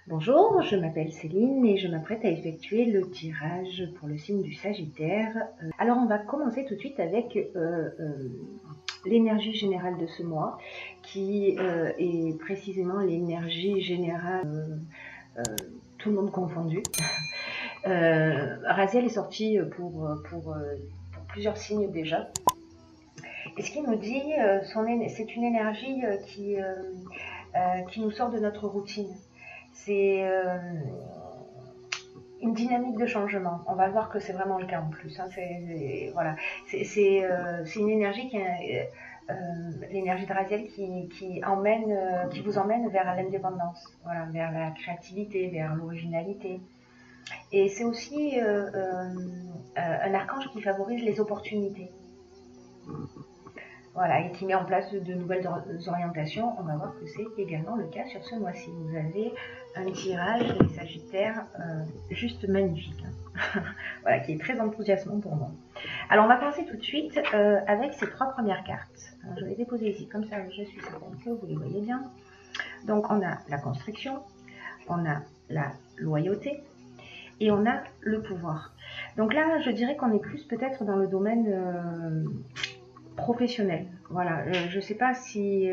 Bonjour, je m'appelle Céline et je m'apprête à effectuer le tirage pour le signe du Sagittaire. Alors on va commencer tout de suite avec l'énergie générale de ce mois, qui est précisément l'énergie générale, tout le monde confondu. Raziel est sorti pour plusieurs signes déjà. Et ce qu'il nous dit, c'est une énergie qui nous sort de notre routine. C'est une dynamique de changement. On va voir que c'est vraiment le cas en plus. Hein. Voilà. C'est une énergie l'énergie de Raziel qui vous emmène vers l'indépendance, voilà, vers la créativité, vers l'originalité. Et c'est aussi un archange qui favorise les opportunités. Voilà, et qui met en place de nouvelles orientations. On va voir que c'est également le cas sur ce mois-ci. Vous avez un tirage des Sagittaires juste magnifique, hein. Voilà, qui est très enthousiasmant pour moi. Alors on va commencer tout de suite avec ces trois premières cartes. Alors, je vais les déposer ici, comme ça je suis certaine que vous les voyez bien. Donc on a la construction, on a la loyauté et on a le pouvoir. Donc là, je dirais qu'on est plus peut-être dans le domaine professionnel. Voilà, je ne sais pas si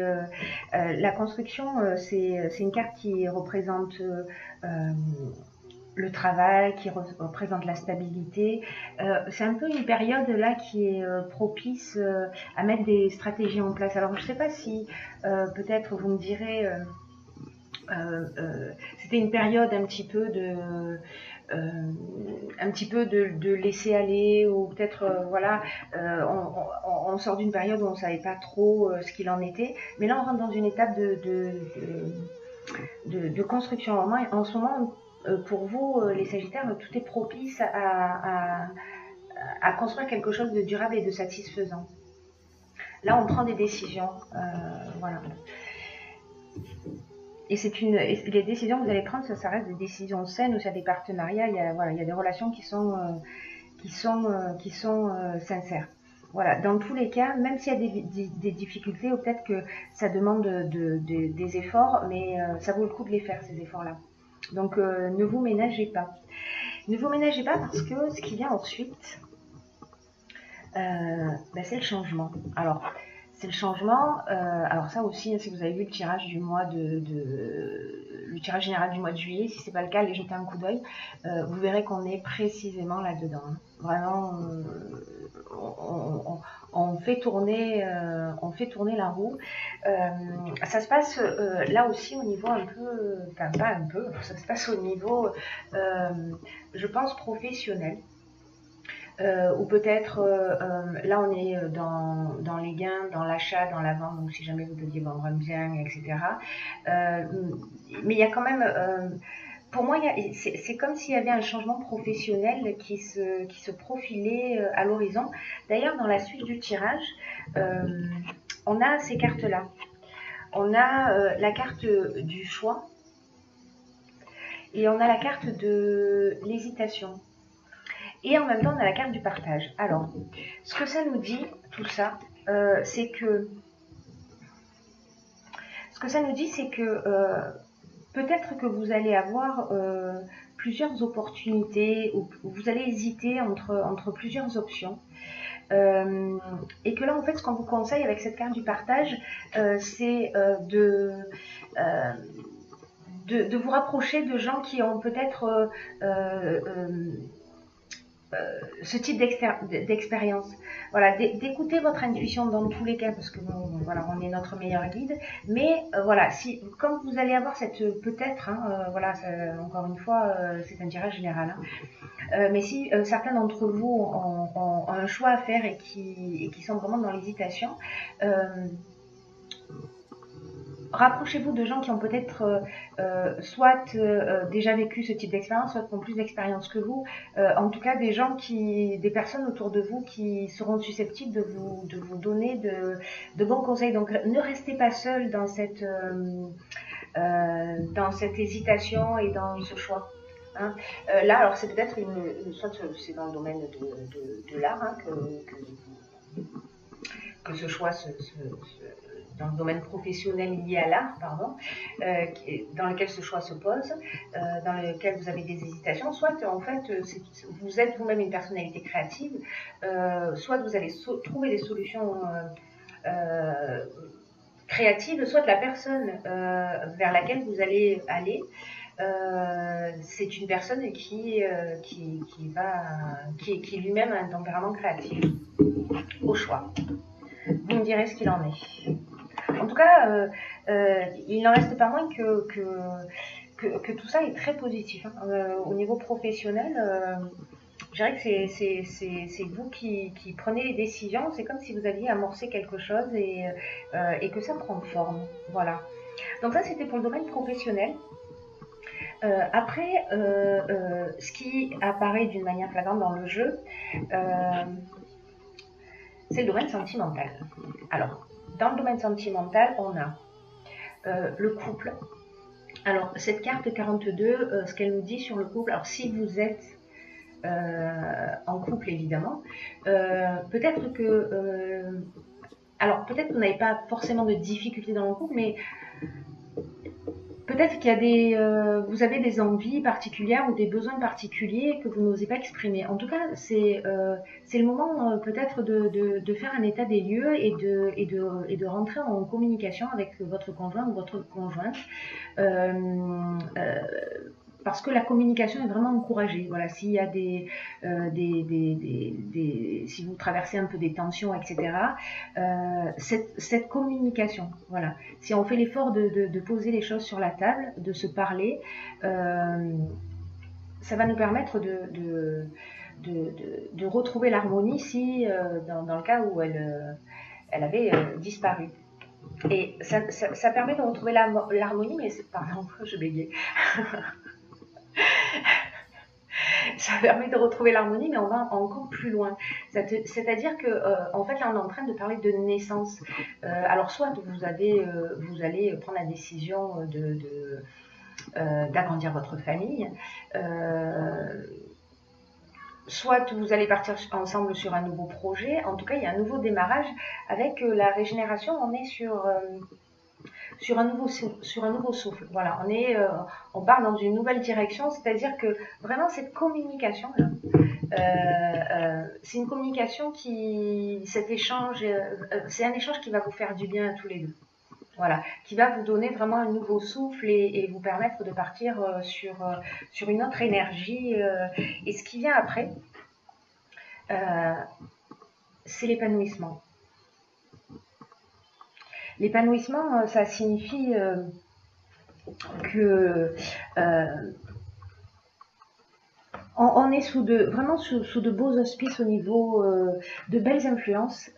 la construction, c'est une carte qui représente le travail, qui représente la stabilité. C'est un peu une période là qui est propice à mettre des stratégies en place. Alors je ne sais pas si peut-être vous me direz c'était une période un petit peu de laisser aller, ou peut-être voilà, on sort d'une période où on ne savait pas trop ce qu'il en était, mais là on rentre dans une étape de construction. En ce moment, pour vous les Sagittaires, tout est propice à construire quelque chose de durable et de satisfaisant. Là on prend des décisions, voilà. Et les décisions que vous allez prendre, ça reste des décisions saines, ou s'il y a des partenariats, il y a des relations qui sont sincères. Voilà, dans tous les cas, même s'il y a des difficultés, ou peut-être que ça demande des efforts, mais ça vaut le coup de les faire, ces efforts-là. Donc ne vous ménagez pas. Ne vous ménagez pas, parce que ce qui vient ensuite, c'est le changement. Alors, c'est le changement. Alors ça aussi, si vous avez vu le tirage du mois le tirage général du mois de juillet, si c'est pas le cas, allez jeter un coup d'œil. Vous verrez qu'on est précisément là-dedans. Hein. Vraiment, on fait tourner la roue. Ça se passe là aussi au niveau un peu, enfin pas un peu, ça se passe au niveau, je pense, professionnel. Ou peut-être là on est dans les gains, dans l'achat, dans la vente, donc si jamais vous deviez vendre un bien, etc. Mais il y a quand même, pour moi, c'est comme s'il y avait un changement professionnel qui se profilait à l'horizon. D'ailleurs, dans la suite du tirage, on a ces cartes-là. On a la carte du choix et on a la carte de l'hésitation. Et en même temps, on a la carte du partage. Alors, ce que ça nous dit, tout ça, c'est que peut-être que vous allez avoir plusieurs opportunités, ou vous allez hésiter entre plusieurs options. Et que là, en fait, ce qu'on vous conseille avec cette carte du partage, c'est de vous rapprocher de gens qui ont peut-être ce type d'expérience. Voilà, d'écouter votre intuition dans tous les cas, parce que voilà, on est notre meilleur guide. Mais voilà, quand vous allez avoir cette peut-être, hein, voilà, encore une fois, c'est un tirage général. Hein, mais si certains d'entre vous ont un choix à faire et qui sont vraiment dans l'hésitation, rapprochez-vous de gens qui ont peut-être soit déjà vécu ce type d'expérience, soit qui ont plus d'expérience que vous. En tout cas, des personnes autour de vous qui seront susceptibles de vous donner de bons conseils. Donc, ne restez pas seul dans cette hésitation et dans ce choix. Hein. Là, alors c'est peut-être soit c'est dans le domaine de l'art, hein, que ce choix dans le domaine professionnel lié à l'art, pardon, dans lequel ce choix se pose, dans lequel vous avez des hésitations, soit en fait vous êtes vous-même une personnalité créative, soit vous allez trouver des solutions créatives, soit la personne vers laquelle vous allez aller, c'est une personne qui lui-même a un tempérament créatif, au choix. Vous me direz ce qu'il en est. En tout cas, il n'en reste pas moins que tout ça est très positif. Au niveau professionnel, je dirais que c'est vous qui prenez les décisions. C'est comme si vous aviez amorcé quelque chose et que ça prend forme. Voilà. Donc ça, c'était pour le domaine professionnel. Après, ce qui apparaît d'une manière flagrante dans le jeu, c'est le domaine sentimental. Alors, dans le domaine sentimental, on a le couple. Alors, cette carte 42, ce qu'elle nous dit sur le couple, alors si vous êtes en couple, évidemment, peut-être que... alors, peut-être que vous n'avez pas forcément de difficultés dans le couple, mais peut-être qu'il y a vous avez des envies particulières ou des besoins particuliers que vous n'osez pas exprimer. En tout cas, c'est le moment peut-être de faire un état des lieux et de rentrer en communication avec votre conjoint ou votre conjointe. Parce que la communication est vraiment encouragée. Voilà, s'il y a si vous traversez un peu des tensions, etc., cette communication, voilà. Si on fait l'effort de poser les choses sur la table, de se parler, ça va nous permettre de retrouver l'harmonie si, dans le cas où elle avait disparu. Et ça permet de retrouver l'harmonie, mais pardon, je bégayais. Ça permet de retrouver l'harmonie, mais on va encore plus loin. C'est-à-dire que, en fait, là, on est en train de parler de naissance. Alors, soit vous allez prendre la décision d'agrandir votre famille, soit vous allez partir ensemble sur un nouveau projet. En tout cas, il y a un nouveau démarrage. Avec la régénération, on est sur un nouveau souffle. Voilà, on part dans une nouvelle direction, c'est-à-dire que vraiment cette communication là, c'est une communication cet échange, c'est un échange qui va vous faire du bien à tous les deux. Voilà, qui va vous donner vraiment un nouveau souffle et vous permettre de partir sur une autre énergie. Et ce qui vient après, c'est l'épanouissement. L'épanouissement, ça signifie que on est vraiment sous de beaux auspices au niveau de belles influences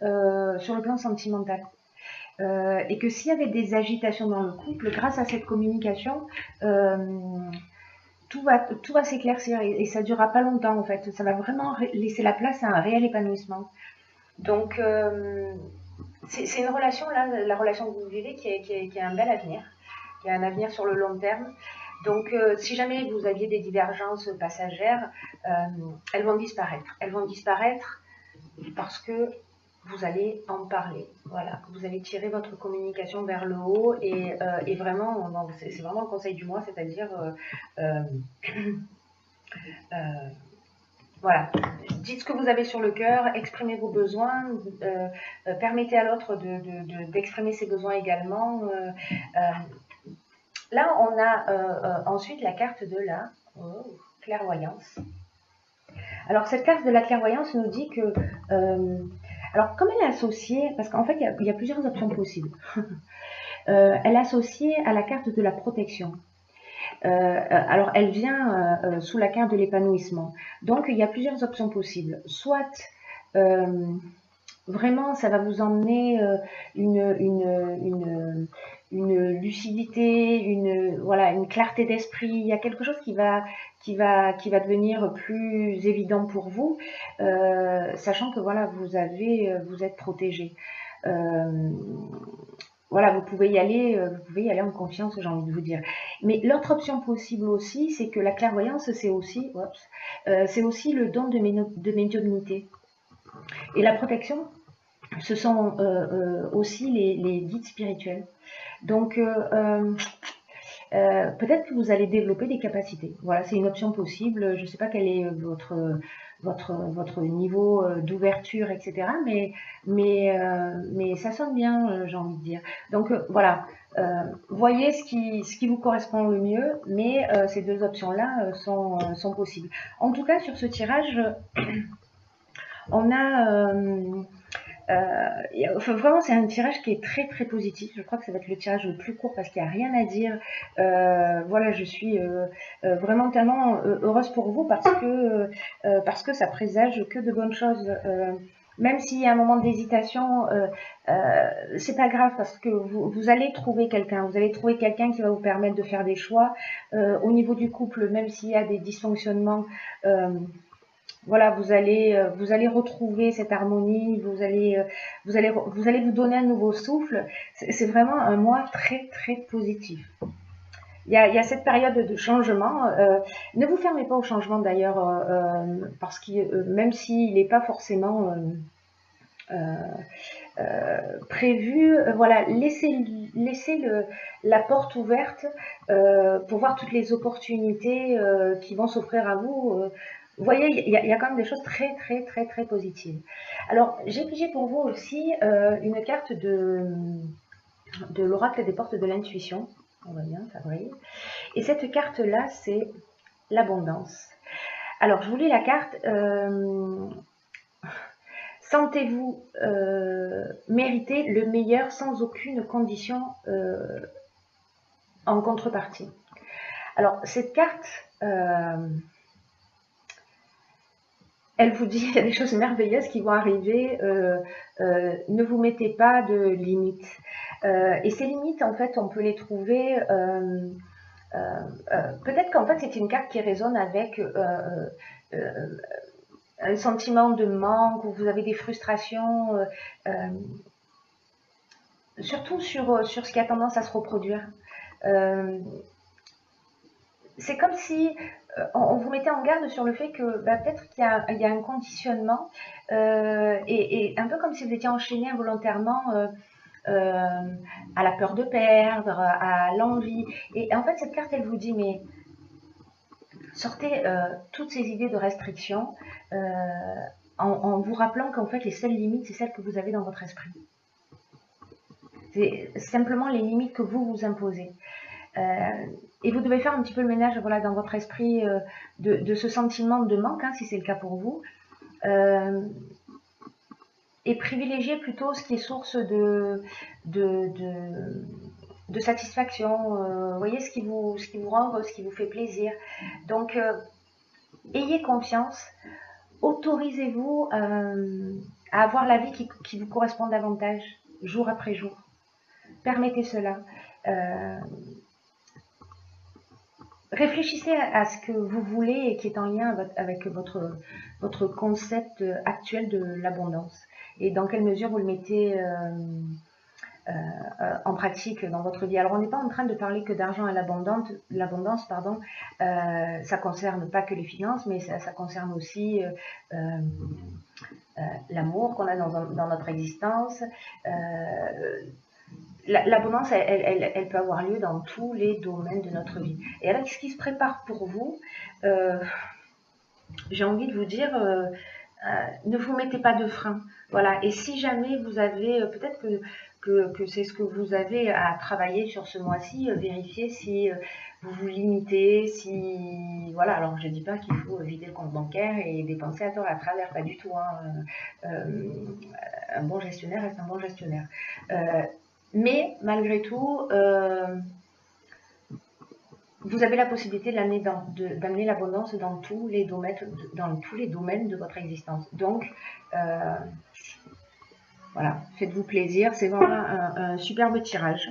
sur le plan sentimental. Et que s'il y avait des agitations dans le couple, grâce à cette communication, tout va s'éclaircir et ça ne durera pas longtemps en fait. Ça va vraiment laisser la place à un réel épanouissement. Donc, c'est une relation, là, la relation que vous vivez, qui a un bel avenir, qui a un avenir sur le long terme. Donc, si jamais vous aviez des divergences passagères, elles vont disparaître. Elles vont disparaître parce que vous allez en parler. Voilà, vous allez tirer votre communication vers le haut et vraiment, c'est vraiment le conseil du mois, c'est-à-dire voilà, dites ce que vous avez sur le cœur, exprimez vos besoins, permettez à l'autre d'exprimer ses besoins également. Là, on a ensuite la carte de la clairvoyance. Alors, cette carte de la clairvoyance nous dit que... alors, comme elle est associée, parce qu'en fait, il y a plusieurs options possibles. Elle est associée à la carte de la protection. Alors, elle vient sous la carte de l'épanouissement. Donc, il y a plusieurs options possibles. Soit, vraiment, ça va vous emmener une lucidité, voilà, une clarté d'esprit. Il y a quelque chose qui va devenir plus évident pour vous, sachant que voilà, vous êtes protégé. Voilà, vous pouvez y aller en confiance, j'ai envie de vous dire. Mais l'autre option possible aussi, c'est que la clairvoyance, c'est aussi le don de médiumnité. Et la protection, ce sont aussi les guides spirituels. Donc, peut-être que vous allez développer des capacités. Voilà, c'est une option possible. Je ne sais pas quel est votre niveau d'ouverture, etc. Mais ça sonne bien, j'ai envie de dire. Donc, voilà. Voyez ce qui vous correspond le mieux, mais ces deux options-là sont possibles. En tout cas, sur ce tirage, on a... enfin, vraiment, c'est un tirage qui est très très positif. Je crois que ça va être le tirage le plus court parce qu'il n'y a rien à dire. Voilà, je suis vraiment tellement heureuse pour vous parce que ça présage que de bonnes choses. Même s'il y a un moment d'hésitation, c'est pas grave parce que vous allez trouver quelqu'un. Vous allez trouver quelqu'un qui va vous permettre de faire des choix. Au niveau du couple, même s'il y a des dysfonctionnements, voilà, vous allez retrouver cette harmonie, vous allez vous donner un nouveau souffle. C'est vraiment un mois très très positif. Il y a cette période de changement. Ne vous fermez pas au changement d'ailleurs, parce que même s'il n'est pas forcément prévu, voilà, laissez la porte ouverte pour voir toutes les opportunités qui vont s'offrir à vous. Vous voyez, il y a quand même des choses très très très très positives. Alors, j'ai pigé pour vous aussi une carte de l'oracle des portes de l'intuition. On voit bien, ça brille. Et cette carte-là, c'est l'abondance. Alors, je vous lis la carte. Sentez-vous mériter le meilleur sans aucune condition en contrepartie. Alors, cette carte, elle vous dit qu'il y a des choses merveilleuses qui vont arriver. Ne vous mettez pas de limites. Et ces limites, en fait, on peut les trouver... peut-être qu'en fait, c'est une carte qui résonne avec... un sentiment de manque, où vous avez des frustrations, surtout sur ce qui a tendance à se reproduire. C'est comme si on vous mettait en garde sur le fait que peut-être qu'il y a un conditionnement, et un peu comme si vous étiez enchaîné involontairement à la peur de perdre, à l'envie. Et en fait, cette carte, elle vous dit, mais sortez toutes ces idées de restriction en vous rappelant qu'en fait, les seules limites, c'est celles que vous avez dans votre esprit. C'est simplement les limites que vous vous imposez. Et vous devez faire un petit peu le ménage, voilà, dans votre esprit de ce sentiment de manque, hein, si c'est le cas pour vous. Et privilégier plutôt ce qui est source de satisfaction. Vous voyez, ce qui vous rend heureux, ce qui vous fait plaisir. Donc, ayez confiance. Autorisez-vous à avoir la vie qui vous correspond davantage, jour après jour. Permettez cela. Réfléchissez à ce que vous voulez et qui est en lien avec votre concept actuel de l'abondance. Et dans quelle mesure vous le mettez en pratique dans votre vie. Alors, on n'est pas en train de parler que d'argent et l'abondance, pardon. Ça concerne pas que les finances, mais ça concerne aussi l'amour qu'on a dans notre existence. L'abondance, elle peut avoir lieu dans tous les domaines de notre vie. Et avec ce qui se prépare pour vous, j'ai envie de vous dire, ne vous mettez pas de frein. Voilà. Et si jamais vous avez, peut-être que c'est ce que vous avez à travailler sur ce mois-ci, vérifiez si vous vous limitez, si... Voilà, alors je ne dis pas qu'il faut vider le compte bancaire et dépenser à tort à travers, pas du tout. Hein. Un bon gestionnaire reste un bon gestionnaire. Mais malgré tout, vous avez la possibilité d'amener l'abondance dans tous les domaines de votre existence. Donc, voilà, faites-vous plaisir. C'est vraiment un superbe tirage.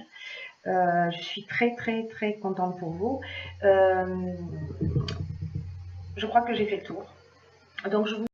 Je suis très très très contente pour vous. Je crois que j'ai fait le tour. Donc, je vous